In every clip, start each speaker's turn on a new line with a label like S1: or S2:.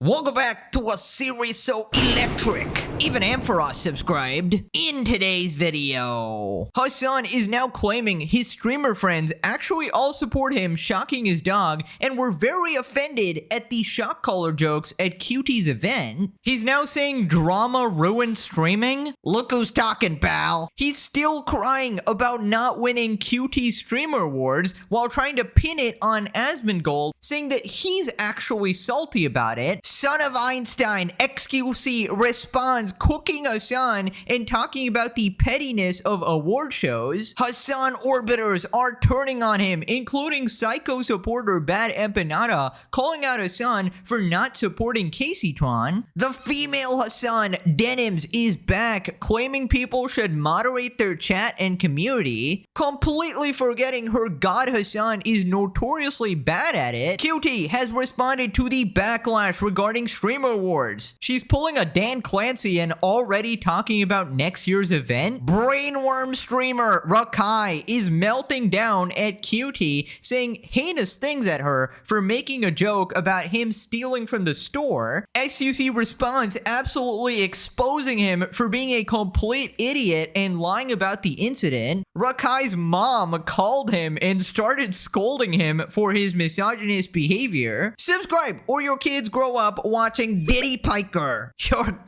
S1: Welcome back to a series so electric, even Ampharos subscribed. In today's video, Hasan is now claiming his streamer friends actually all support him shocking his dog and were very offended at the shock collar jokes at QT's event. He's now saying drama ruined streaming. Look who's talking, pal. He's still crying about not winning QT Streamer Awards while trying to pin it on Asmongold, saying that he's actually salty about it. Son of Einstein, XQC responds, cooking Hasan and talking about the pettiness of award shows. Hasan orbiters are turning on him, including Psycho supporter Bad Empanada, calling out Hasan for not supporting Caseytron. The female Hasan, Denims, is back, claiming people should moderate their chat and community, completely forgetting her god Hasan is notoriously bad at it. QT has responded to the backlash regarding streamer awards. She's pulling a Dan Clancy and already talking about next year's event. Brainworm streamer Rakai is melting down at QT, saying heinous things at her for making a joke about him stealing from the store. XUC responds, absolutely exposing him for being a complete idiot and lying about the incident. Rakai's mom called him and started scolding him for his misogynist behavior. Subscribe or your kids grow up watching Diddy Piker. You're cooked.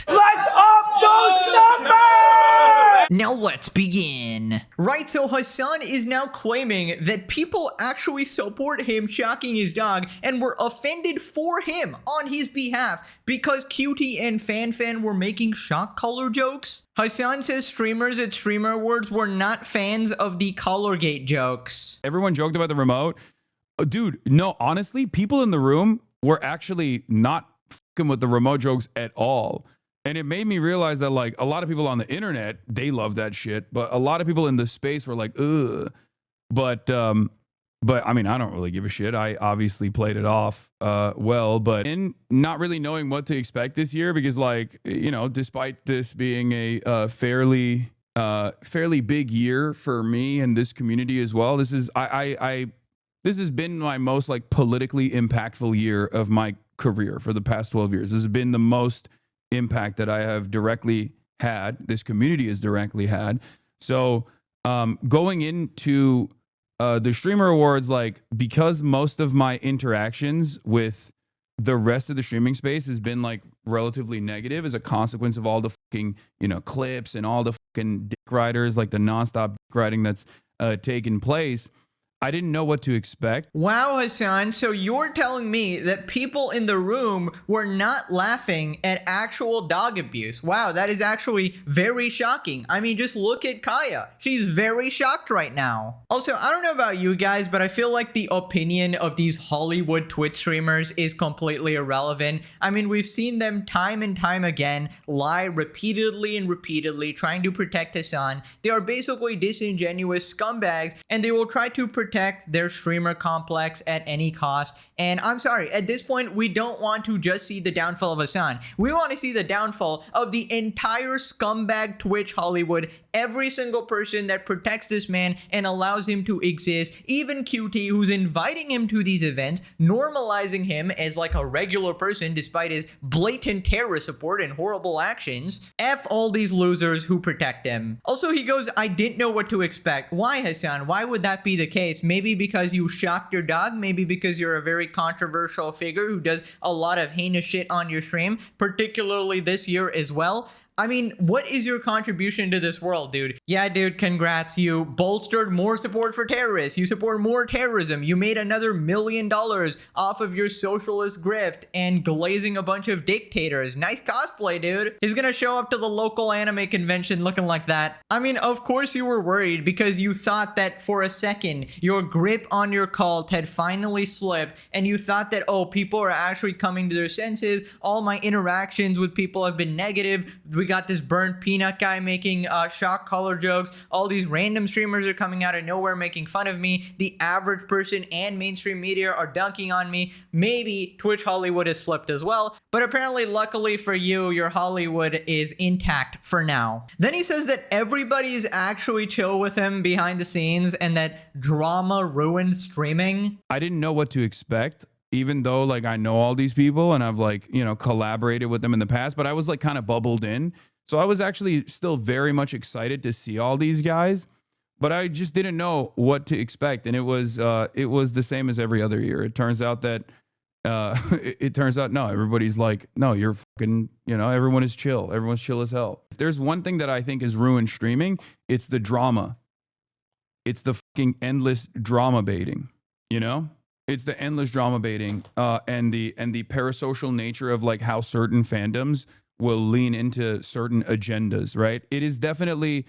S2: Let's up those numbers!
S1: Now let's begin. Right, so Hasan is now claiming that people actually support him shocking his dog and were offended for him on his behalf because QT and FanFan were making shock color jokes. Hasan says streamers at Streamer Awards were not fans of the Colorgate jokes.
S3: Everyone joked about the remote. Dude, no, honestly, people in the room were actually not fucking with the remote jokes at all. And it made me realize that, like, a lot of people on the internet, they love that shit. But a lot of people in the space were like, ugh. But I mean, I don't really give a shit. I obviously played it off well, but in not really knowing what to expect this year, because, like, you know, despite this being a fairly big year for me and this community as well, this is this has been my most, like, politically impactful year of my career for the past 12 years. This has been the most impact that I have directly had. This community has directly had. So going into the Streamer Awards, like, because most of my interactions with the rest of the streaming space has been, like, relatively negative as a consequence of all the fucking, you know, clips and all the fucking dick riders, like the nonstop dick riding that's taken place, I didn't know what to expect.
S1: Wow, Hasan, so you're telling me that people in the room were not laughing at actual dog abuse. Wow, that is actually very shocking. I mean, just look at Kaya. She's very shocked right now. Also, I don't know about you guys, but I feel like the opinion of these Hollywood Twitch streamers is completely irrelevant. I mean, we've seen them time and time again lie repeatedly and repeatedly, trying to protect Hasan. They are basically disingenuous scumbags, and they will try to protect their streamer complex at any cost. And I'm sorry, at this point, we don't want to just see the downfall of Hasan. We want to see the downfall of the entire scumbag Twitch Hollywood, every single person that protects this man and allows him to exist, even QT, who's inviting him to these events, normalizing him as like a regular person despite his blatant terror support and horrible actions. F all these losers who protect him. Also, he goes, I didn't know what to expect. Why, Hasan? Why would that be the case? Maybe because you shocked your dog, maybe because you're a very controversial figure who does a lot of heinous shit on your stream, particularly this year as well. I mean, what is your contribution to this world, dude? Yeah, dude, congrats. You bolstered more support for terrorists. You support more terrorism. You made another $1 million off of your socialist grift and glazing a bunch of dictators. Nice cosplay, dude. He's gonna show up to the local anime convention looking like that. I mean, of course you were worried because you thought that for a second your grip on your cult had finally slipped and you thought that, oh, people are actually coming to their senses. All my interactions with people have been negative. We got this burnt peanut guy making shock collar jokes. All these random streamers are coming out of nowhere making fun of me. The average person and mainstream media are dunking on me. Maybe Twitch Hollywood has flipped as well, but apparently, luckily for you, your Hollywood is intact for now. Then he says that everybody is actually chill with him behind the scenes and that drama ruined streaming.
S3: I didn't know what to expect. even though like I know all these people and I've like, you know, collaborated with them in the past, but I was like kind of bubbled in. So I was actually still very much excited to see all these guys, but I just didn't know what to expect. And it was the same as every other year. It turns out that it turns out no, everybody's like, no, you're fucking, you know, everyone is chill. Everyone's chill as hell. If there's one thing that I think has ruined streaming, it's the drama. It's the fucking endless drama baiting, you know? It's the endless drama baiting and the parasocial nature of like how certain fandoms will lean into certain agendas, right? It's definitely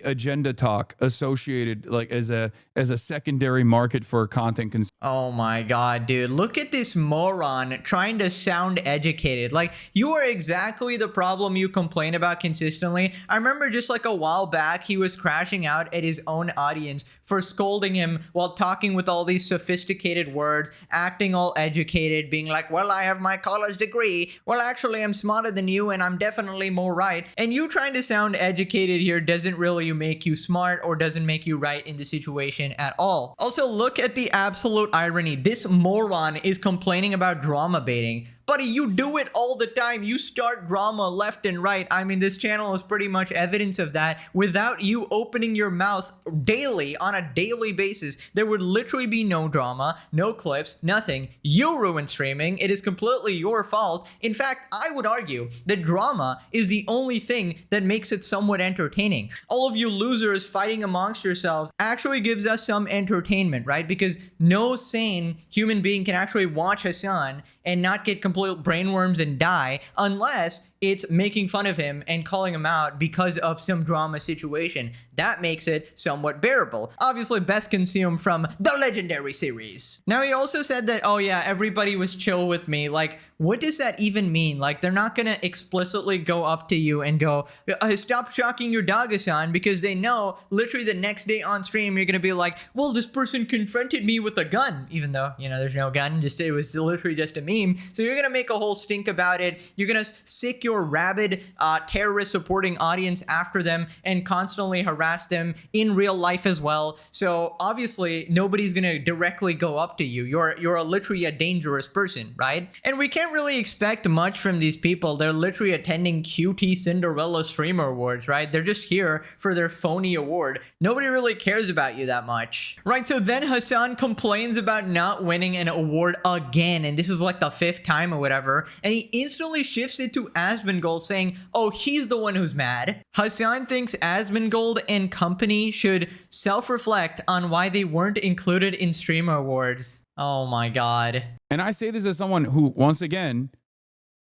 S3: agenda talk associated like as a secondary market for content consumption.
S1: Oh my god, dude. Look at this moron trying to sound educated. Like, you are exactly the problem you complain about consistently. I remember just like a while back, he was crashing out at his own audience for scolding him while talking with all these sophisticated words, acting all educated, being like, well, I have my college degree. Well, actually, I'm smarter than you and I'm definitely more right. And you trying to sound educated here doesn't really make you smart or doesn't make you right in the situation at all. Also, look at the absolute irony. This moron is complaining about drama baiting. Buddy, you do it all the time. You start drama left and right. I mean, this channel is pretty much evidence of that. Without you opening your mouth daily, on a daily basis, there would literally be no drama, no clips, nothing. You ruin streaming. It is completely your fault. In fact, I would argue that drama is the only thing that makes it somewhat entertaining. All of you losers fighting amongst yourselves actually gives us some entertainment, right? Because no sane human being can actually watch Hasan and not get complete brainworms and die unless it's making fun of him and calling him out because of some drama situation. That makes it somewhat bearable. Obviously, best consumed from the Legendary series. Now, he also said that, oh yeah, everybody was chill with me. Like, what does that even mean? Like, they're not gonna explicitly go up to you and go, stop shocking your dog, Hasan, because they know literally the next day on stream, you're gonna be like, well, this person confronted me with a gun, even though, you know, there's no gun, it was literally just a meme. So you're gonna make a whole stink about it. You're gonna sick your rabid terrorist supporting audience after them and constantly harass them in real life as well. So obviously nobody's gonna directly go up to you. You're literally a dangerous person, right? And we can't really expect much from these people. They're literally attending QT Cinderella Streamer Awards, right? They're just here for their phony award. Nobody really cares about you that much, right? So then Hasan complains about not winning an award again, and this is like the 5th time or whatever, and he instantly shifts it to Asmongold, saying, oh, he's the one who's mad. Hasan thinks Asmongold and company should self-reflect on why they weren't included in Streamer Awards. Oh my god.
S3: And I say this as someone who, once again,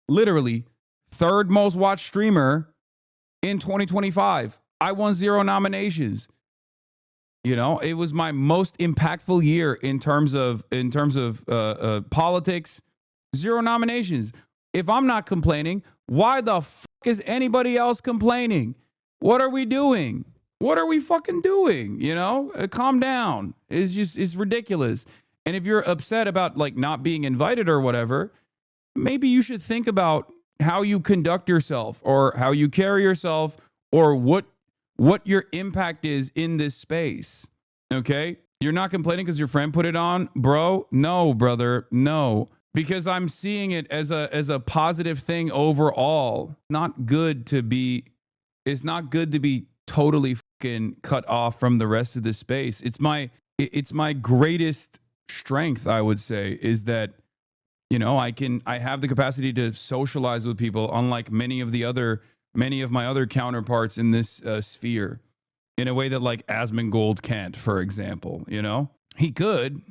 S3: literally 3rd most watched streamer in 2025. I won 0 nominations. You know, it was my most impactful year in terms of politics. 0 nominations. If I'm not complaining, why the fuck is anybody else complaining? What are we doing? What are we fucking doing? You know, calm down. It's ridiculous. And if you're upset about like not being invited or whatever, maybe you should think about how you conduct yourself or how you carry yourself or what your impact is in this space. Okay? You're not complaining because your friend put it on, bro? No, brother. No. Because I'm seeing it as a positive thing overall. It's not good to be totally fucking cut off from the rest of the space. It's my greatest strength, I would say, is that, you know, I have the capacity to socialize with people, unlike many of my other counterparts in this sphere, in a way that like Asmongold can't, for example. You know, he could,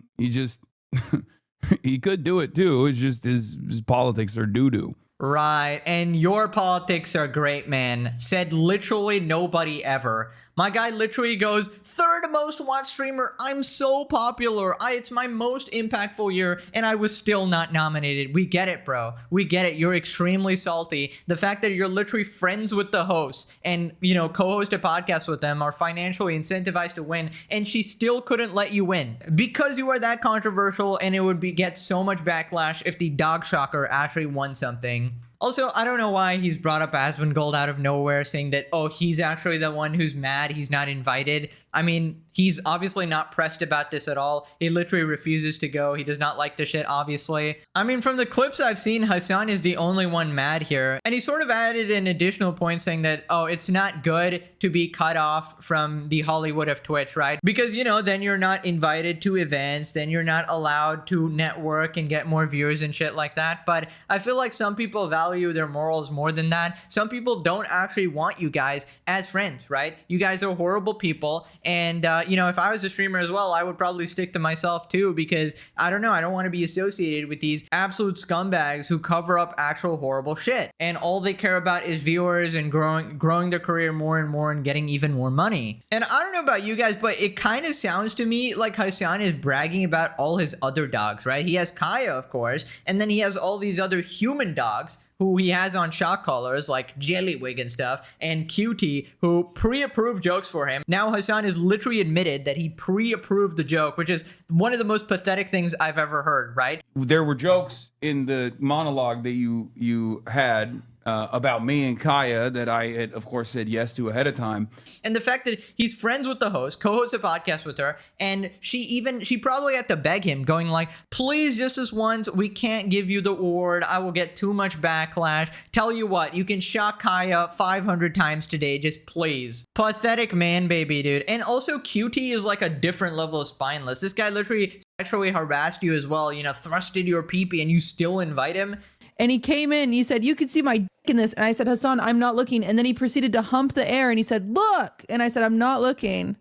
S3: he could do it too. It's just his politics are doo-doo.
S1: Right, and your politics are great, man. Said literally nobody ever. My guy literally goes, 3rd most watched streamer. I'm so popular. It's my most impactful year, and I was still not nominated. We get it, bro. We get it. You're extremely salty. The fact that you're literally friends with the host and, you know, co-host a podcast with them, are financially incentivized to win, and she still couldn't let you win because you are that controversial, and it would get so much backlash if the dog shocker actually won something. Also, I don't know why he's brought up Asmongold out of nowhere, saying that, oh, he's actually the one who's mad he's not invited. I mean, he's obviously not pressed about this at all. He literally refuses to go. He does not like the shit, obviously. I mean, from the clips I've seen, Hasan is the only one mad here. And he sort of added an additional point saying that, oh, it's not good to be cut off from the Hollywood of Twitch, right? Because, you know, then you're not invited to events, then you're not allowed to network and get more viewers and shit like that. But I feel like some people value their morals more than that. Some people don't actually want you guys as friends, right? You guys are horrible people. And, you know, if I was a streamer as well, I would probably stick to myself too, because I don't know, I don't want to be associated with these absolute scumbags who cover up actual horrible shit. And all they care about is viewers and growing their career more and more and getting even more money. And I don't know about you guys, but it kind of sounds to me like Hasan is bragging about all his other dogs, right? He has Kaya, of course, and then he has all these other human dogs who he has on shock collars like Jellywig and stuff, and Cutie, who pre-approved jokes for him. Now Hasan has literally admitted that he pre-approved the joke, which is one of the most pathetic things I've ever heard, right?
S3: There were jokes in the monologue that you had about me and Kaya that I had, of course, said yes to ahead of time.
S1: And the fact that he's friends with the host, co-hosts a podcast with her, and she probably had to beg him, going like, please, just this once, we can't give you the award. I will get too much backlash. Tell you what, you can shock Kaya 500 times today, just please. Pathetic man baby, dude. And also QT is like a different level of spineless. This guy literally sexually harassed you as well, you know, thrusted your pee-pee, and you still invite him.
S4: And he came in, he said, you could see my dick in this. And I said, Hasan, I'm not looking. And then he proceeded to hump the air and he said, look. And I said, I'm not looking.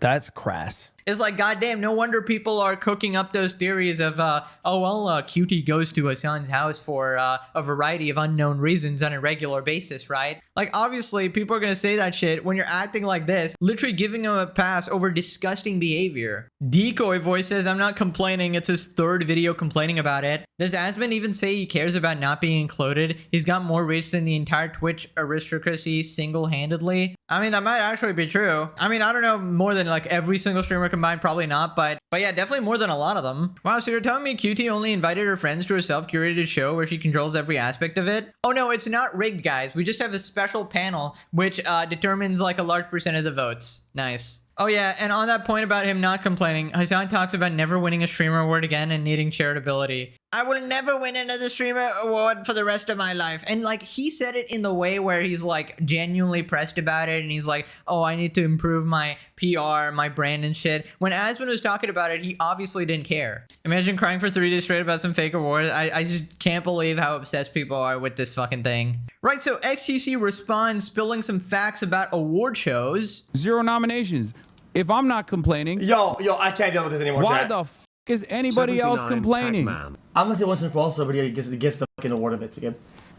S2: That's crass.
S1: It's like, goddamn, no wonder people are cooking up those theories of, QT goes to Hasan's house for a variety of unknown reasons on a regular basis, right? Like, obviously, people are going to say that shit when you're acting like this, literally giving him a pass over disgusting behavior. Decoy Voice says, I'm not complaining. It's his third video complaining about it. Does Asmund even say he cares about not being included? He's got more reach than the entire Twitch aristocracy single-handedly. I mean, that might actually be true. I mean, I don't know more than like every single streamer combined, probably not, but yeah, definitely more than a lot of them. Wow, so you're telling me QT only invited her friends to a self-curated show where she controls every aspect of it? Oh no, it's not rigged, guys. We just have a special panel which determines like a large percent of the votes. Nice. Oh yeah, and on that point about him not complaining, Hasan talks about never winning a streamer award again and needing charitability. I will never win another streamer award for the rest of my life. And like, he said it in the way where he's like genuinely pressed about it, and he's like, oh, I need to improve my PR, my brand and shit. When Asmund was talking about it, he obviously didn't care. Imagine crying for 3 days straight about some fake award. I just can't believe how obsessed people are with this fucking thing. Right, so XQC responds spilling some facts about award shows.
S3: 0 nominations. If I'm not complaining,
S2: Yo, I can't deal with this anymore.
S3: why
S2: chat.
S3: the f is anybody else
S5: 79
S3: complaining?
S5: Pac-Man.
S2: I'm gonna say once and for all, so everybody gets the fucking award of it again.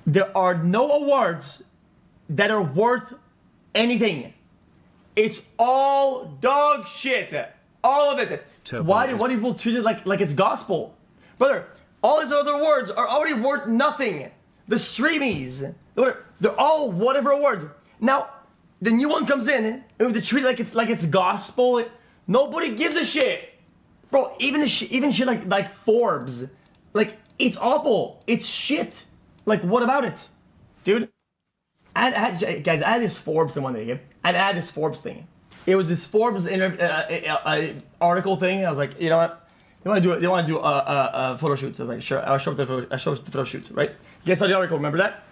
S2: There are no awards that are worth anything. It's all dog shit. All of it. Why do people treat it like it's gospel? Brother, all these other awards are already worth nothing. The streamies, they're all whatever awards. Now, the new one comes in, and we have to treat it like it's gospel. Nobody gives a shit. Bro, even shit like Forbes, like, it's awful. It's shit. Like, what about it, dude? Guys, I had this Forbes thing one day. I had this Forbes thing. It was this Forbes article thing. I was like, you know what? They want to do a photo shoot. I was like, sure. I'll show up the photo shoot, right? You guys saw the article. Remember that?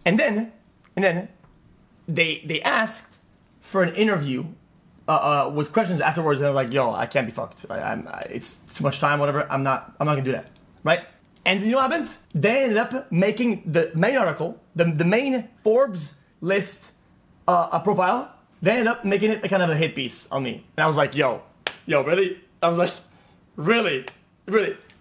S2: And then they asked for an interview with questions afterwards, and I was like, yo, I can't be fucked. It's too much time, whatever. I'm not gonna do that, right? And you know what happens? They ended up making the main article, the main Forbes list profile. They ended up making it kind of a hit piece on me, and I was like, yo, really? I was like, really?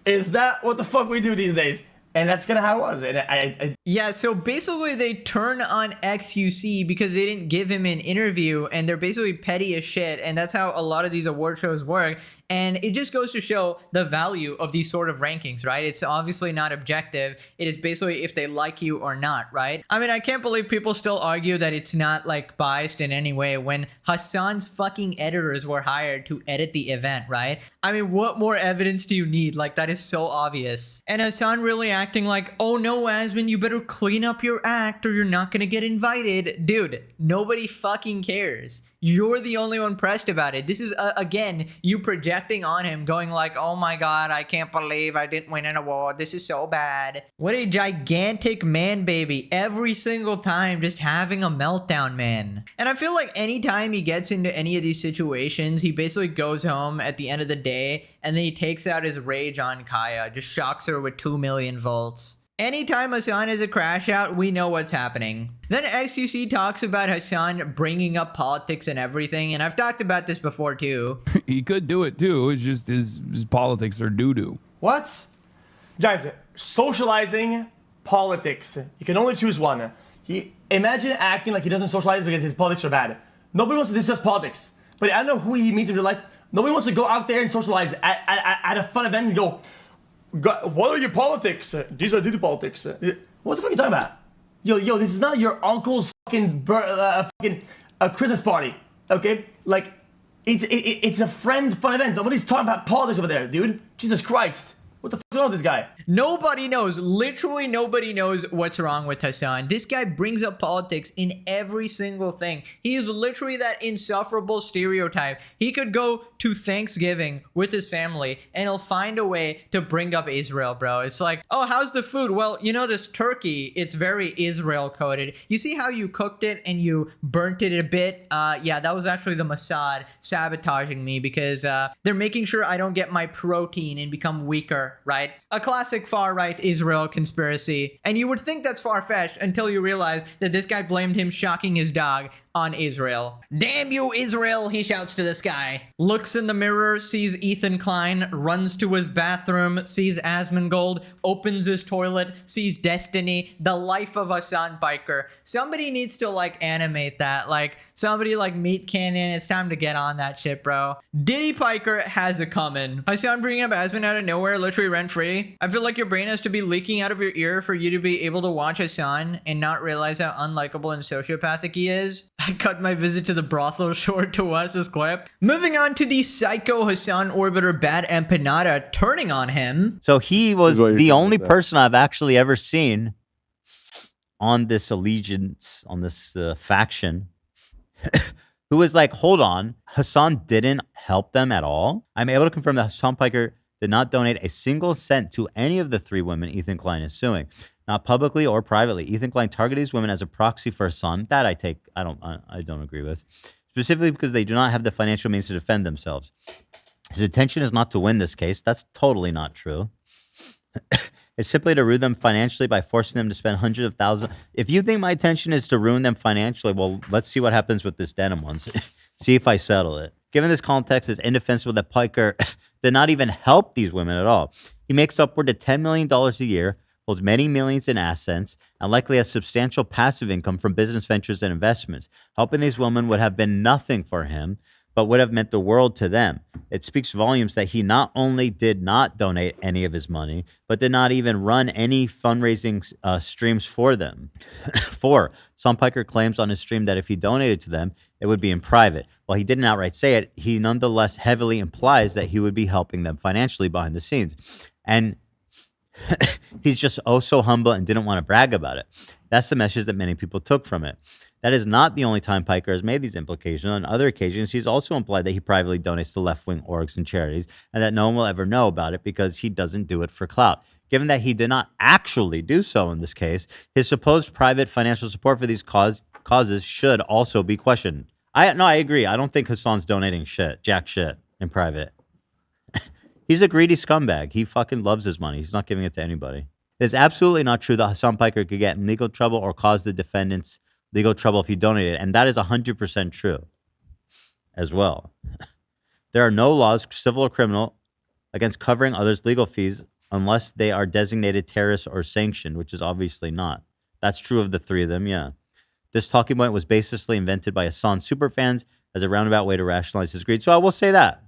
S2: Is that what the fuck we do these days? And that's kind of how it was. And
S1: Yeah, so basically they turn on XQC because they didn't give him an interview, and they're basically petty as shit, and that's how a lot of these award shows work. And it just goes to show the value of these sort of rankings, right? It's obviously not objective. It is basically if they like you or not, right? I mean, I can't believe people still argue that it's not like biased in any way when Hasan's fucking editors were hired to edit the event, right? I mean, what more evidence do you need? Like, that is so obvious. And Hasan really acting like, oh no, Asmin, you better clean up your act or you're not gonna get invited. Dude, nobody fucking cares. You're the only one pressed about it. This is, again, you projecting on him, going like, oh my god, I can't believe I didn't win an award. This is so bad. What a gigantic man baby. Every single time, just having a meltdown, man. And I feel like anytime he gets into any of these situations, he basically goes home at the end of the day, and then he takes out his rage on Kaya, just shocks her with 2 million volts. Anytime Hasan is a crash out, we know what's happening. Then XQC talks about Hasan bringing up politics and everything, and I've talked about this before too.
S3: He could do it too. It's just his politics are doo-doo.
S2: What? Guys, socializing, politics. You can only choose one. Imagine acting like he doesn't socialize because his politics are bad. Nobody wants to discuss politics. But I don't know who he meets in real life. Nobody wants to go out there and socialize at a fun event and go, what are your politics? These are the politics. What the fuck are you talking about? Yo, this is not your uncle's fucking Christmas party, okay? Like, it's a friend fun event. Nobody's talking about politics over there, dude. Jesus Christ. What the fuck's wrong with this guy?
S1: Nobody knows. Literally nobody knows what's wrong with Hasan. This guy brings up politics in every single thing. He is literally that insufferable stereotype. He could go to Thanksgiving with his family and he'll find a way to bring up Israel, bro. It's like, oh, how's the food? Well, you know, this turkey, it's very Israel coded. You see how you cooked it and you burnt it a bit? Yeah, that was actually the Mossad sabotaging me because they're making sure I don't get my protein and become weaker, right? A classic far-right Israel conspiracy. And you would think that's far-fetched until you realize that this guy blamed him shocking his dog on Israel. Damn you, Israel, he shouts to the sky. Looks in the mirror, sees Ethan Klein, runs to his bathroom, sees Asmongold, opens his toilet, sees Destiny, the life of Hasan Piker. Somebody needs to, like, animate that. Like, somebody like Meat Canyon, it's time to get on that shit, bro. Diddy Piker has it coming. Hasan bringing up Asmon out of nowhere, literally rent-free. I feel like your brain has to be leaking out of your ear for you to be able to watch Hasan and not realize how unlikable and sociopathic he is. I cut my visit to the brothel short to watch this clip. Moving on to the psycho Hasan orbiter Bad Empanada turning on him.
S5: So he was the only person I've actually ever seen on this allegiance, on this faction, who was like, hold on, Hasan didn't help them at all? I'm able to confirm that Hasan Piker did not donate a single cent to any of the 3 women Ethan Klein is suing. Not publicly or privately. Ethan Klein targeted these women as a proxy for Hasan. That I don't agree with. Specifically because they do not have the financial means to defend themselves. His intention is not to win this case. That's totally not true. It's simply to ruin them financially by forcing them to spend hundreds of thousands. If you think my intention is to ruin them financially, well, let's see what happens with this denim ones. See if I settle it. Given this context, it's indefensible that Piker did not even help these women at all. He makes upward to $10 million a year, holds many millions in assets, and likely has substantial passive income from business ventures and investments. Helping these women would have been nothing for him, but would have meant the world to them. It speaks volumes that he not only did not donate any of his money, but did not even run any fundraising streams for them. 4. Hasan Piker claims on his stream that if he donated to them, it would be in private. While he didn't outright say it, he nonetheless heavily implies that he would be helping them financially behind the scenes. And he's just oh so humble and didn't want to brag about it. That's the message that many people took from it. That is not the only time Piker has made these implications. On other occasions, he's also implied that he privately donates to left-wing orgs and charities, and that no one will ever know about it because he doesn't do it for clout. Given that he did not actually do so in this case, his supposed private financial support for these causes should also be questioned. I agree. I don't think Hasan's donating jack shit in private. He's a greedy scumbag. He fucking loves his money. He's not giving it to anybody. It is absolutely not true that Hasan Piker could get in legal trouble or cause the defendants legal trouble if he donated, and that is 100% true as well. There are no laws, civil or criminal, against covering others' legal fees unless they are designated terrorists or sanctioned, which is obviously not. That's true of the 3 of them, yeah. This talking point was baselessly invented by Hasan superfans as a roundabout way to rationalize his greed. So I will say that.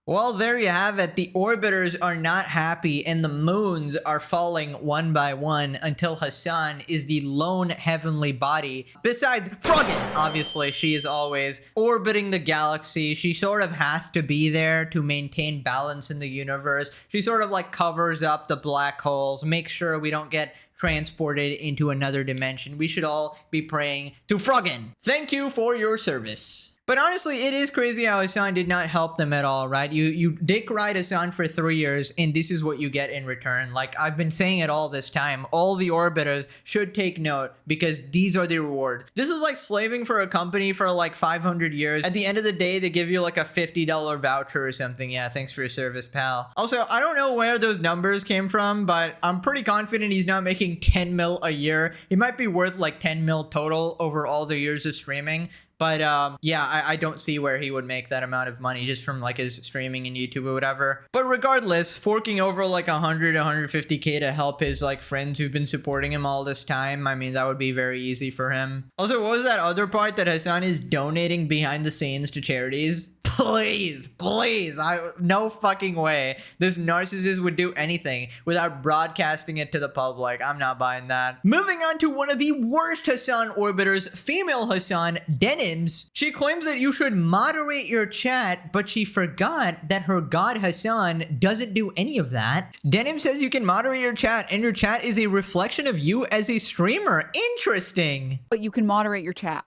S1: Well, there you have it. The orbiters are not happy, and the moons are falling one by one until Hasan is the lone heavenly body. Besides Froggen, obviously, she is always orbiting the galaxy. She sort of has to be there to maintain balance in the universe. She sort of like covers up the black holes, makes sure we don't get transported into another dimension. We should all be praying to Froggen. Thank you for your service. But honestly, it is crazy how Hasan did not help them at all, right? You dick ride Hasan for 3 years, and this is what you get in return. Like, I've been saying it all this time. All the orbiters should take note, because these are the rewards. This is like slaving for a company for like 500 years. At the end of the day, they give you like a $50 voucher or something. Yeah, thanks for your service, pal. Also, I don't know where those numbers came from, but I'm pretty confident he's not making 10 mil a year. He might be worth like 10 mil total over all the years of streaming. But yeah, I don't see where he would make that amount of money just from like his streaming and YouTube or whatever. But regardless, forking over like 150k to help his like friends who've been supporting him all this time, I mean, that would be very easy for him. Also, what was that other part that Hasan is donating behind the scenes to charities? Please, no fucking way this narcissist would do anything without broadcasting it to the public. I'm not buying that. Moving on to one of the worst Hasan orbiters, female Hasan, Denims. She claims that you should moderate your chat, but she forgot that her god Hasan doesn't do any of that. Denim says you can moderate your chat, and your chat is a reflection of you as a streamer. Interesting.
S6: But you can moderate your chat.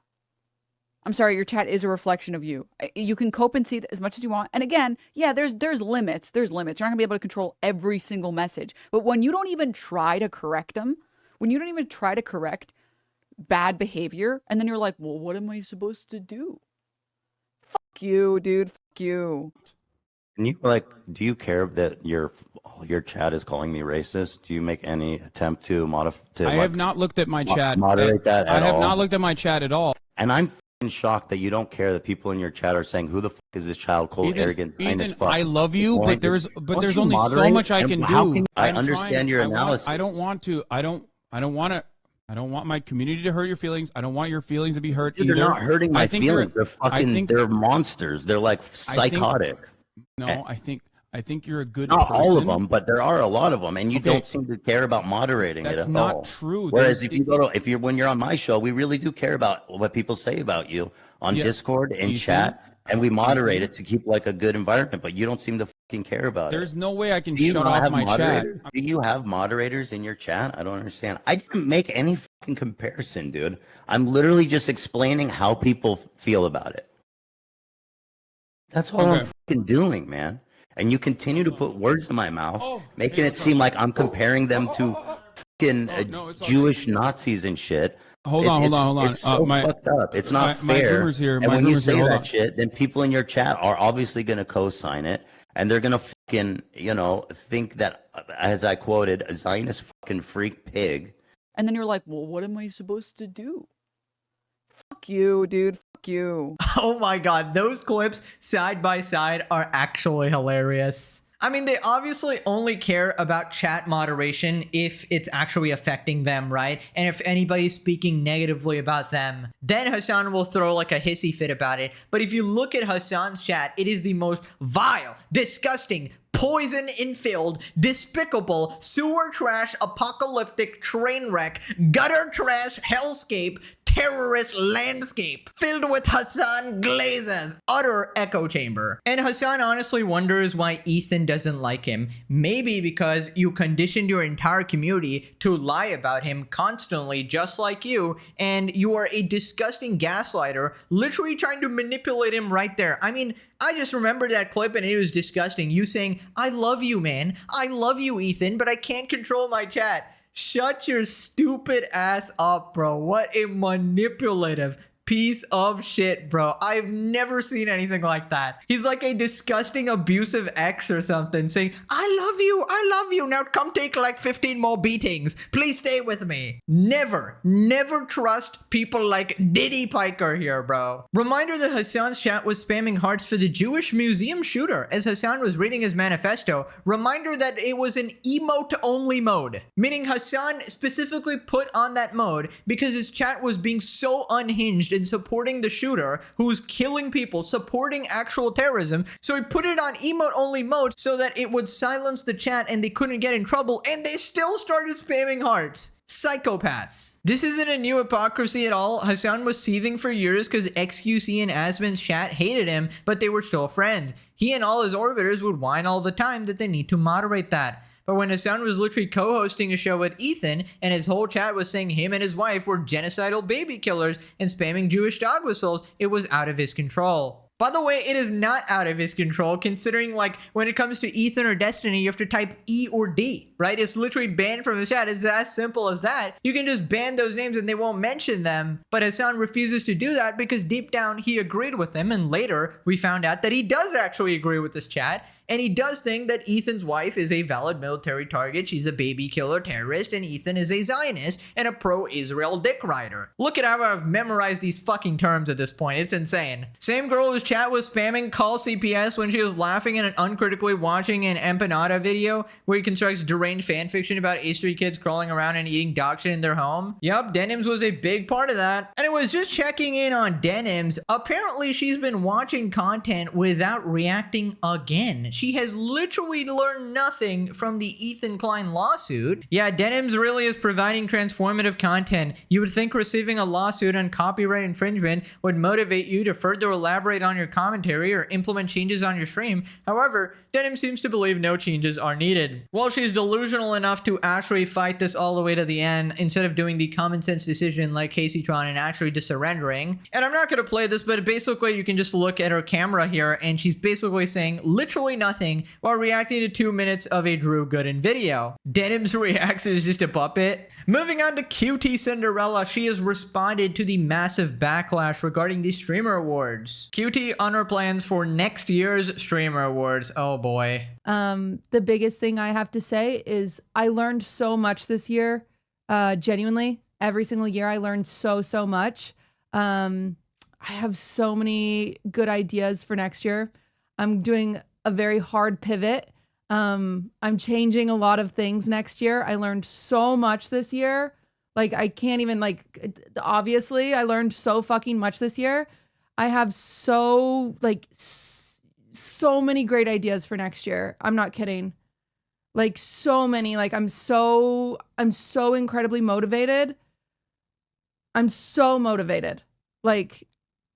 S6: I'm sorry, your chat is a reflection of you. You can cope and see as much as you want. And again, yeah, there's limits. There's limits. You're not gonna be able to control every single message. But when you don't even try to correct them, when you don't even try to correct bad behavior, and then you're like, well, what am I supposed to do? Fuck you, dude. Fuck you.
S7: Can you do you care that your chat is calling me racist? Do you make any attempt to modify?
S3: I have not looked at my chat.
S7: Moderate that at all?
S3: I have not looked at my chat at all.
S7: And I'm shocked that you don't care that people in your chat are saying, who the fuck is this child, cold, arrogant, as fuck.
S3: I love you, but there's only so much I can do.
S7: I understand your analysis.
S3: I don't want my community to hurt your feelings. I don't want your feelings to be hurt either.
S7: They're not hurting my feelings. They're monsters. They're like psychotic.
S3: I think you're a good
S7: Not
S3: person.
S7: all of them, but there are a lot of them, and you don't seem to care about moderating it at all.
S3: That's not true.
S7: Whereas when you're on my show, we really do care about what people say about you on Discord and chat, and we moderate it to keep like a good environment. But you don't seem to fucking care about it.
S3: There's no way I can shut off my chat.
S7: Do you have moderators in your chat? I don't understand. I didn't make any fucking comparison, dude. I'm literally just explaining how people feel about it. That's all I'm fucking doing, man. And you continue to put words in my mouth, making it seem like I'm comparing them to fucking Jewish Nazis and shit.
S3: Hold on.
S7: It's so fucked up. It's not fair. And when you say that shit, then people in your chat are obviously going to co-sign it. And they're going to fucking, think that, as I quoted, a Zionist fucking freak pig.
S6: And then you're like, well, what am I supposed to do? Fuck you, dude. Fuck you.
S1: Oh my god, those clips side by side are actually hilarious. I mean, they obviously only care about chat moderation if it's actually affecting them, right? And if anybody's speaking negatively about them, then Hasan will throw like a hissy fit about it. But if you look at Hasan's chat, it is the most vile, disgusting, poison-infilled, despicable, sewer trash, apocalyptic train wreck, gutter trash, hellscape, terrorist landscape filled with Hasan glazes, utter echo chamber. And Hasan honestly wonders why Ethan doesn't like him. Maybe because you conditioned your entire community to lie about him constantly, just like you, and you are a disgusting gaslighter, literally trying to manipulate him right there. I mean, I just remember that clip and it was disgusting. You saying, I love you, man. I love you, Ethan, but I can't control my chat. Shut your stupid ass up, bro. What a manipulative piece of shit, bro. I've never seen anything like that. He's like a disgusting, abusive ex or something saying, I love you. Now come take like 15 more beatings. Please stay with me. Never trust people like Diddy Piker here, bro. Reminder that Hasan's chat was spamming hearts for the Jewish museum shooter as Hasan was reading his manifesto. Reminder that it was an emote-only mode, meaning Hasan specifically put on that mode because his chat was being so unhinged engaged in supporting the shooter who's killing people, supporting actual terrorism. So he put it on emote only mode so that it would silence the chat and they couldn't get in trouble, and they still started spamming hearts. Psychopaths. This isn't a new hypocrisy at all. Hasan was seething for years because XQC and Asmon's chat hated him, but they were still friends. He and all his orbiters would whine all the time that they need to moderate that. But when Hasan was literally co-hosting a show with Ethan and his whole chat was saying him and his wife were genocidal baby killers and spamming Jewish dog whistles, it was out of his control. By the way, it is not out of his control, considering, like, when it comes to Ethan or Destiny, you have to type E or D, right? It's literally banned from the chat. It's as simple as that. You can just ban those names and they won't mention them. But Hasan refuses to do that because deep down he agreed with them, and later we found out that he does actually agree with this chat. And he does think that Ethan's wife is a valid military target. She's a baby killer terrorist, and Ethan is a Zionist and a pro-Israel dick rider. Look at how I've memorized these fucking terms at this point. It's insane. Same girl whose chat was spamming call CPS when she was laughing at an uncritically watching an empanada video where he constructs deranged fanfiction about A-Street kids crawling around and eating dog shit in their home. Yup, Denims was a big part of that. And it was just checking in on Denims. Apparently, she's been watching content without reacting again. She has literally learned nothing from the Ethan Klein lawsuit. Yeah, Denims really is providing transformative content. You would think receiving a lawsuit on copyright infringement would motivate you to further elaborate on your commentary or implement changes on your stream. However, Denims seems to believe no changes are needed. Well, she's delusional enough to actually fight this all the way to the end instead of doing the common sense decision like Casey Tron and actually just surrendering. And I'm not going to play this, but basically you can just look at her camera here and she's basically saying literally nothing while reacting to 2 minutes of a Drew Gooden video. Denims reacts as just a puppet. Moving on to QT Cinderella, she has responded to the massive backlash regarding the Streamer Awards. QT on her plans for next year's Streamer Awards. Oh boy.
S4: The biggest thing I have to say is I learned so much this year. Genuinely, every single year I learned so much. I have so many good ideas for next year. I'm doing a very hard pivot. I'm changing a lot of things next year. I learned so much this year. Like, I can't even, like, obviously I learned so fucking much this year. I have so many great ideas for next year. I'm not kidding. Like, so many. Like, I'm so incredibly motivated. I'm so motivated. Like,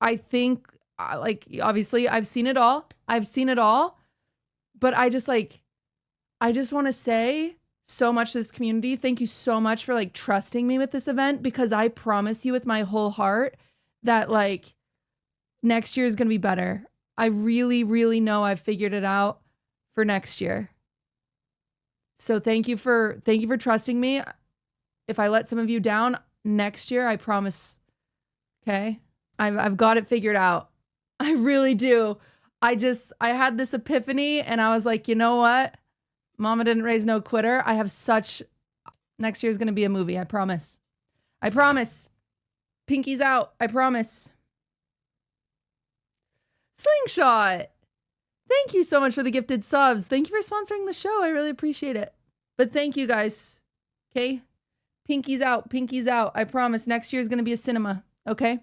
S4: I think, like, obviously I've seen it all. But I just want to say so much to this community. Thank you so much for, like, trusting me with this event, because I promise you with my whole heart that, like, next year is going to be better. I really, really know I've figured it out for next year. So thank you for trusting me. If I let some of you down next year, I promise. Okay. I've got it figured out. I really do. I had this epiphany and I was like, you know what? Mama didn't raise no quitter. Next year is going to be a movie. I promise. Pinky's out. I promise. Slingshot. Thank you so much for the gifted subs. Thank you for sponsoring the show. I really appreciate it. But thank you guys. Okay. Pinky's out. I promise next year is going to be a cinema. Okay.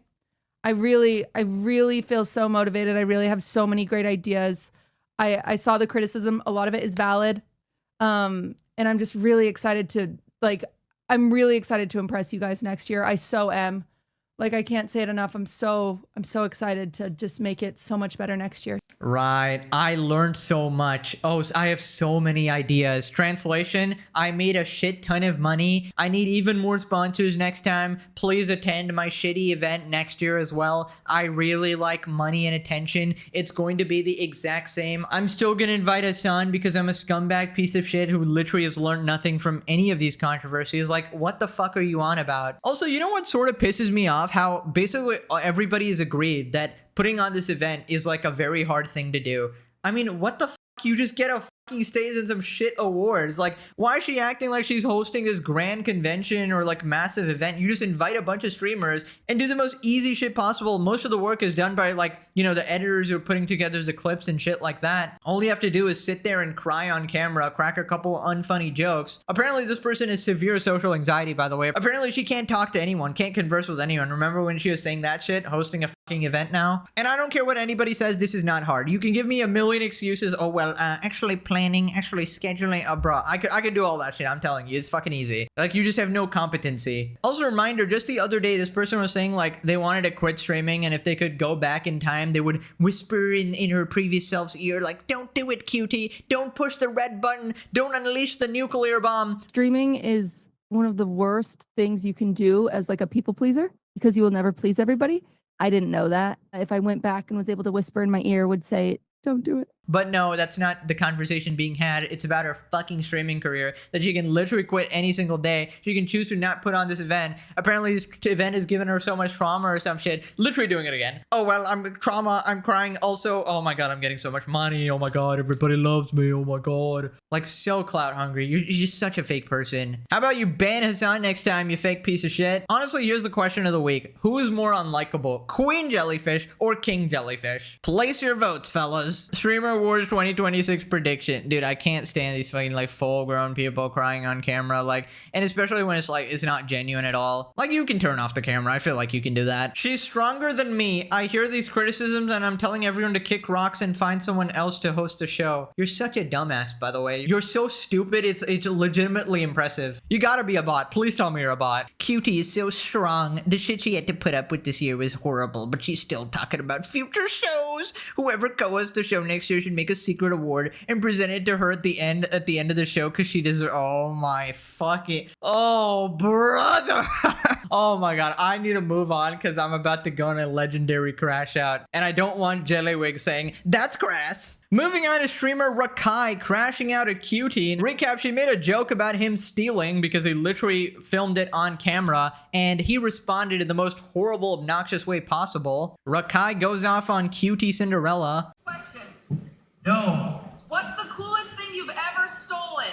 S4: I really feel so motivated. I really have so many great ideas. I saw the criticism. A lot of it is valid. And I'm just really excited to, like, I'm really excited to impress you guys next year. I so am. Like, I can't say it enough. I'm so excited to just make it so much better next year.
S1: Right. I learned so much. Oh, I have so many ideas. Translation, I made a shit ton of money. I need even more sponsors next time. Please attend my shitty event next year as well. I really like money and attention. It's going to be the exact same. I'm still going to invite Hasan because I'm a scumbag piece of shit who literally has learned nothing from any of these controversies. Like, what the fuck are you on about? Also, you know what sort of pisses me off? How basically everybody has agreed that putting on this event is like a very hard thing to do. I mean, what the fuck? You just get a fucking stays in some shit awards. Like, why is she acting like she's hosting this grand convention or like massive event? You just invite a bunch of streamers and do the most easy shit possible. Most of the work is done by like, you know, the editors who are putting together the clips and shit like that. All you have to do is sit there and cry on camera, crack a couple unfunny jokes. Apparently this person has severe social anxiety, by the way. Apparently she can't talk to anyone, can't converse with anyone. Remember when she was saying that shit, hosting a fucking event now? And I don't care what anybody says, this is not hard. You can give me a million excuses. Oh, well, actually planning, actually scheduling, bro. I could do all that shit. I'm telling you, it's fucking easy. Like, you just have no competency. Also, reminder, just the other day, this person was saying like they wanted to quit streaming, and if they could go back in time, they would whisper in her previous self's ear, like, don't do it, cutie. Don't push the red button. Don't unleash the nuclear bomb.
S4: Streaming is one of the worst things you can do as like a people pleaser because you will never please everybody. I didn't know that. If I went back and was able to whisper in my ear, would say, don't do it.
S1: But no, that's not the conversation being had. It's about her fucking streaming career that she can literally quit any single day. She can choose to not put on this event. Apparently this event has given her so much trauma or some shit. Literally doing it again. Oh, well, I'm trauma. I'm crying. Also, oh my God, I'm getting so much money. Oh my God, everybody loves me. Oh my God. Like, so clout hungry. You're just such a fake person. How about you ban Hasan next time, you fake piece of shit? Honestly, here's the question of the week. Who is more unlikable, Queen Jellyfish or King Jellyfish? Place your votes, fellas. Streamer Wars 2026 prediction. Dude, I can't stand these fucking like full grown people crying on camera, like, and especially when it's like it's not genuine at all. Like, you can turn off the camera. I feel like you can do that. She's stronger than me. I hear these criticisms and I'm telling everyone to kick rocks and find someone else to host the show. You're such a dumbass, by the way. You're so stupid. It's legitimately impressive. You gotta be a bot. Please tell me you're a bot. Cutie is so strong. The shit she had to put up with this year was horrible, but she's still talking about future shows. Whoever co-hosts the show next year should make a secret award and present it to her at the end of the show because she deserves. Oh my fucking, oh brother. Oh my God, I need to move on because I'm about to go on a legendary crash out and I don't want Jellywig saying that's crass. Moving on to streamer Rakai crashing out at Cutie. Recap, she made a joke about him stealing because he literally filmed it on camera and he responded in the most horrible, obnoxious way possible. Rakai goes off on Cutie Cinderella.
S8: Question.
S9: No.
S8: What's the coolest thing you've ever stolen?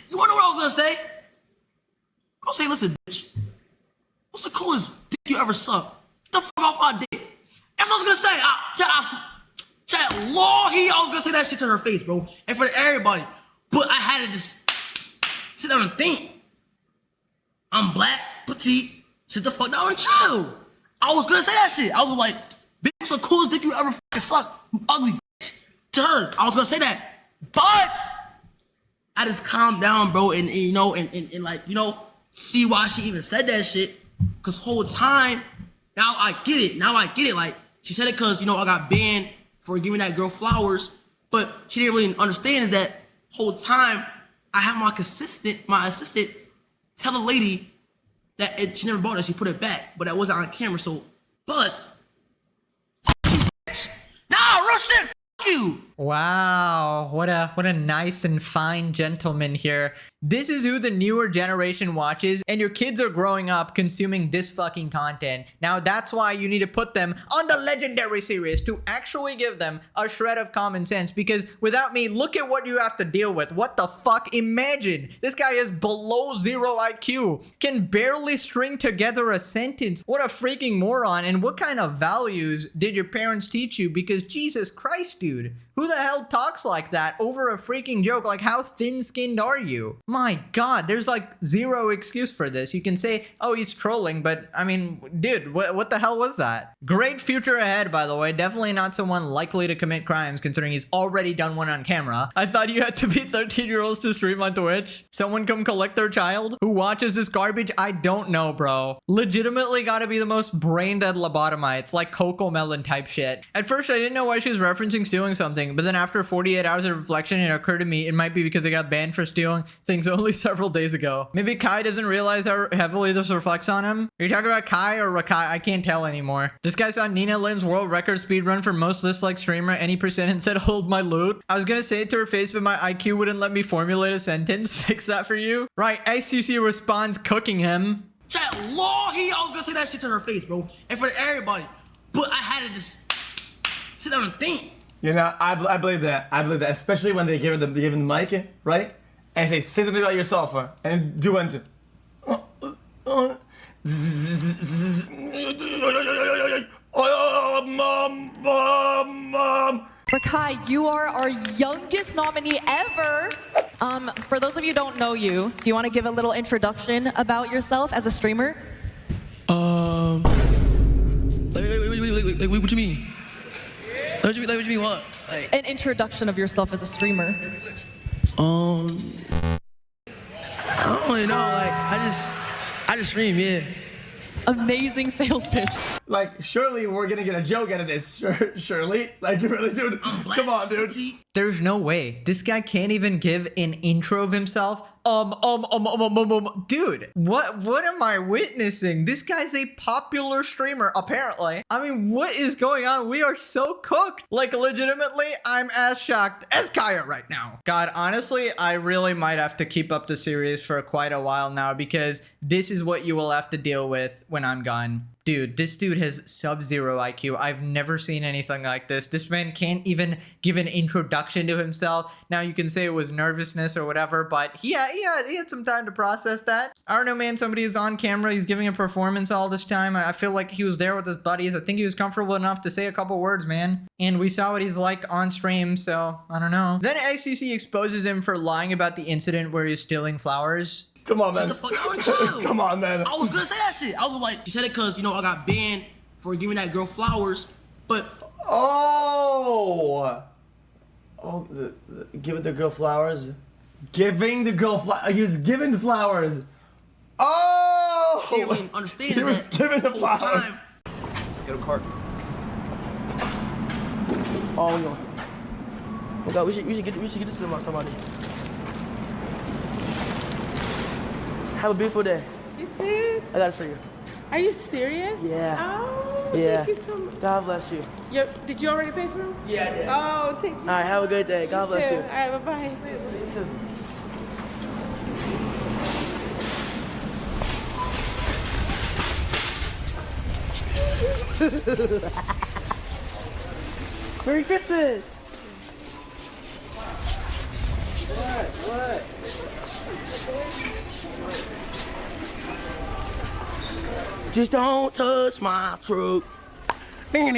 S9: You wanna know what I was gonna say? I was saying, listen, bitch. What's the coolest dick you ever sucked? Get the fuck off my dick. That's what I was gonna say. Chat, Lord, I was gonna say that shit to her face, bro. And for everybody. But I had to just sit down and think. I'm black, petite, sit the fuck down and chill. I was gonna say that shit. I was like, bitch, what's the coolest dick you ever fucking sucked? You ugly bitch. To her, I was gonna say that. But I just calmed down, bro, and you know, and like, you know, see why she even said that shit. Cause whole time, now I get it. Like, she said it cause, you know, I got banned for giving that girl flowers, but she didn't really understand is that whole time I had my assistant tell the lady that she never bought it, she put it back, but that wasn't on camera, so, but, nah, real shit, you.
S1: Wow, what a nice and fine gentleman here. This is who the newer generation watches, and your kids are growing up consuming this fucking content. Now that's why you need to put them on the legendary series to actually give them a shred of common sense, because without me, look at what you have to deal with. What the fuck? Imagine this guy is below 0 IQ, can barely string together a sentence. What a freaking moron. And what kind of values did your parents teach you? Because Jesus Christ, dude, who the hell talks like that over a freaking joke? Like, how thin-skinned are you? My God, there's like zero excuse for this. You can say, oh, he's trolling, but I mean, dude, what the hell was that? Great future ahead, by the way. Definitely not someone likely to commit crimes, considering he's already done one on camera. I thought you had to be 13-year-olds to stream on Twitch. Someone come collect their child? Who watches this garbage? I don't know, bro. Legitimately gotta be the most brain-dead lobotomites, like Coco Melon type shit. At first, I didn't know why she was referencing stealing something, but then after 48 hours of reflection, it occurred to me it might be because I got banned for stealing things only several days ago. Maybe Kai doesn't realize how heavily this reflects on him. Are you talking about Kai or Rakai? I can't tell anymore. This guy saw Nina Lim's world record speedrun for most disliked streamer, any percent, and said, hold my loot. I was gonna say it to her face, but my IQ wouldn't let me formulate a sentence. Fix that for you. Right, SUC responds, cooking him.
S9: Chat, Lord, I was gonna say that shit to her face, bro. And for everybody. But I had to just sit down and think.
S2: You know, I believe that. I believe that, especially when they give him the mic, right? And say something about yourself, and do one.
S10: Rakai, you are our youngest nominee ever. For those of you who don't know you, do you want to give a little introduction about yourself as a streamer?
S9: Wait, what you mean? What you mean what? Like,
S10: An introduction of yourself as a streamer.
S9: I don't really know. Like, I just stream, yeah.
S10: Amazing sales pitch.
S2: Like, surely we're gonna get a joke out of this. Surely, like, really, dude. Come on, dude.
S1: There's no way. This guy can't even give an intro of himself. Dude, what am I witnessing? This guy's a popular streamer, apparently. I mean, what is going on? We are so cooked. Like, legitimately, I'm as shocked as Kaya right now. God, honestly, I really might have to keep up the series for quite a while now, because this is what you will have to deal with when I'm gone. Dude, this dude has sub-zero IQ. I've never seen anything like this. This man can't even give an introduction to himself. Now, you can say it was nervousness or whatever, but he had some time to process that. I don't know, man. Somebody is on camera. He's giving a performance all this time. I feel like he was there with his buddies. I think he was comfortable enough to say a couple words, man. And we saw what he's like on stream, so I don't know. Then XCC exposes him for lying about the incident where he's stealing flowers.
S2: Come on, man.
S9: Shut the fuck down, chill.
S2: Come on, man.
S9: I was gonna say that shit. I was like, you said it because, you know, I got banned for giving that girl flowers, but...
S2: Giving the girl flowers. Giving the girl flowers. He was giving the flowers. Oh!
S9: She didn't even understand
S2: He was
S9: that
S2: giving the
S9: whole
S2: flowers.
S9: time.
S11: Get a cart.
S9: Oh, yo. Oh God, we should get this to somebody. Have a beautiful day.
S12: You too.
S9: I got it for you.
S12: Are you serious?
S9: Yeah.
S12: Oh,
S9: Yeah.
S12: thank you so much.
S9: God bless you.
S12: Did you already pay for them?
S9: Yeah, I did.
S12: Oh, thank you.
S9: All right, have a good day. God bless
S12: too.
S9: you.
S12: All right, bye-bye.
S9: Merry Christmas.
S11: What?
S9: Just don't touch my truck. Now,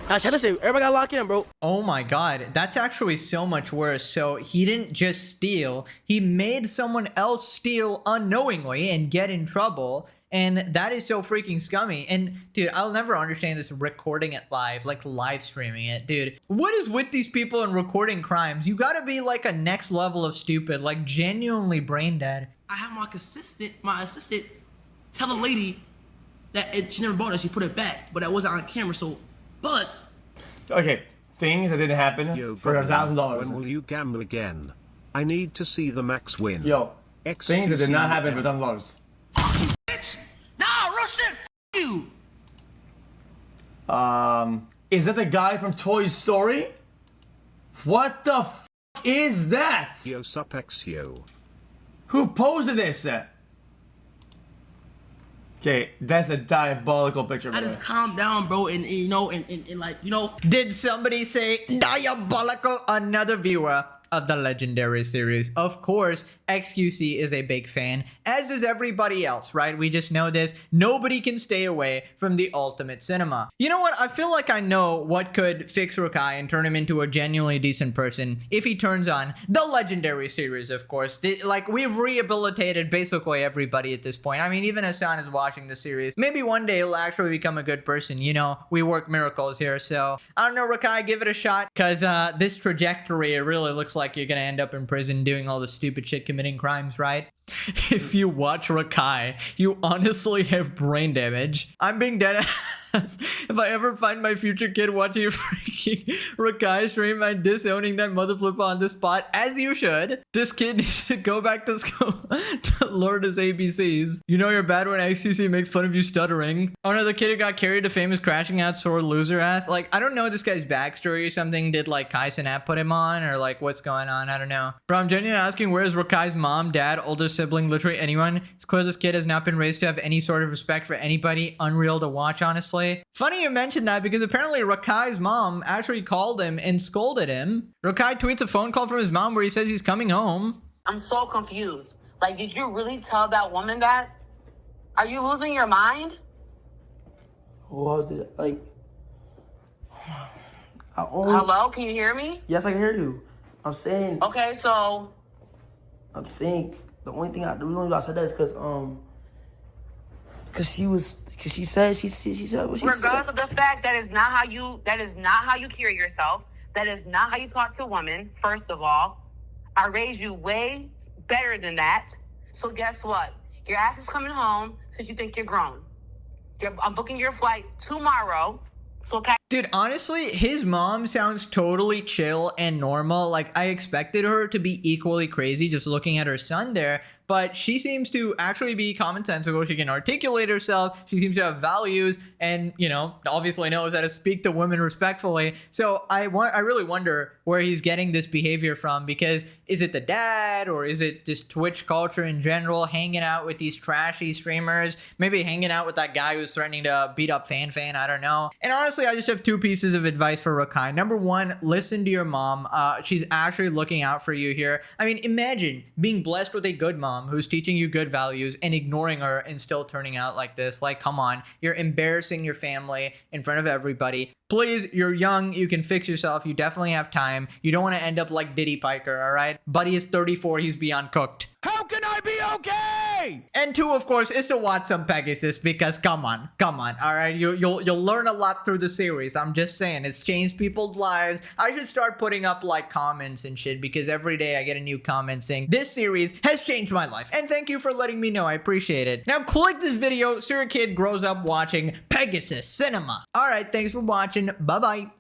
S9: listen, everybody got locked in, bro.
S1: Oh my God, that's actually so much worse. So he didn't just steal, he made someone else steal unknowingly and get in trouble. And that is so freaking scummy. And dude, I'll never understand this recording it live, like live streaming it. Dude, what is with these people and recording crimes? You gotta be like a next level of stupid, like genuinely brain dead.
S9: I had my assistant tell the lady that she never bought it, she put it back, but that wasn't on camera, so, but.
S2: Okay, things that didn't happen for $1,000.
S11: When will you gamble again? I need to see the max win.
S2: Yo, things that did not happen for $1,000.
S9: Bitch! Nah, real shit, you!
S2: Is that the guy from Toy Story? What the is that?
S11: Yo sup Xyo.
S2: Who posted this? Okay, that's a diabolical picture.
S9: I just calm down, bro, and you know, and like, you know.
S1: Did somebody say diabolical? Another viewer of the legendary series. Of course, XQC is a big fan, as is everybody else, right? We just know this. Nobody can stay away from the ultimate cinema. You know what? I feel like I know what could fix Rakai and turn him into a genuinely decent person if he turns on the legendary series, of course. Like, we've rehabilitated basically everybody at this point. I mean, even Hasan is watching the series. Maybe one day he'll actually become a good person. You know, we work miracles here. So, I don't know, Rakai, give it a shot, because this trajectory, it really looks like you're gonna end up in prison doing all the stupid shit, committing crimes, right? If you watch Rakai, you honestly have brain damage. I'm being dead ass. If I ever find my future kid watching a freaking Rakai stream, I'm disowning that mother flipper on the spot, as you should. This kid needs to go back to school to learn his ABCs. You know you're bad when XCC makes fun of you stuttering. Oh no, the kid who got carried to famous crashing out sore loser ass. Like, I don't know this guy's backstory or something. Did like Hasan put him on, or like what's going on? I don't know. Bro, I'm genuinely asking, where's Rakai's mom, dad, older sibling, literally anyone. It's clear this kid has not been raised to have any sort of respect for anybody. Unreal to watch, honestly. Funny you mentioned that because apparently Rakai's mom actually called him and scolded him. Rakai tweets a phone call from his mom where he says he's coming home.
S13: I'm so confused. Like, did you really tell that woman that? Are you losing your mind?
S9: Well, like,
S13: Hello, can you hear me?
S9: yes, I can hear you. I'm saying,
S13: Okay, so
S9: the only thing the reason why I said that is because she said what she said.
S13: regardless of the fact that is not how you carry yourself, that is not how you talk to a woman, first of all. I raised you way better than that. So guess what? Your ass is coming home since you think you're grown. I'm booking your flight tomorrow. So okay.
S1: Dude, honestly, his mom sounds totally chill and normal. Like, I expected her to be equally crazy just looking at her son there, but she seems to actually be commonsensical. She can articulate herself. She seems to have values and, you know, obviously knows how to speak to women respectfully. So I really wonder where he's getting this behavior from, because is it the dad or is it just Twitch culture in general, hanging out with these trashy streamers, maybe hanging out with that guy who's threatening to beat up Fan, I don't know. And honestly, I just have two pieces of advice for Rakai. Number one, listen to your mom. She's actually looking out for you here. I mean, imagine being blessed with a good mom who's teaching you good values and ignoring her and still turning out like this. Like, come on, you're embarrassing your family in front of everybody. Please, you're young, you can fix yourself, you definitely have time. You don't want to end up like Diddy Piker, all right? Buddy is 34, he's beyond cooked.
S3: How can I be okay?
S1: And two, of course, is to watch some Pegasus, because come on, all right? You'll learn a lot through the series. I'm just saying, it's changed people's lives. I should start putting up like comments and shit, because every day I get a new comment saying, this series has changed my life. And thank you for letting me know, I appreciate it. Now click this video so your kid grows up watching Pegasus Cinema. All right, thanks for watching, bye-bye.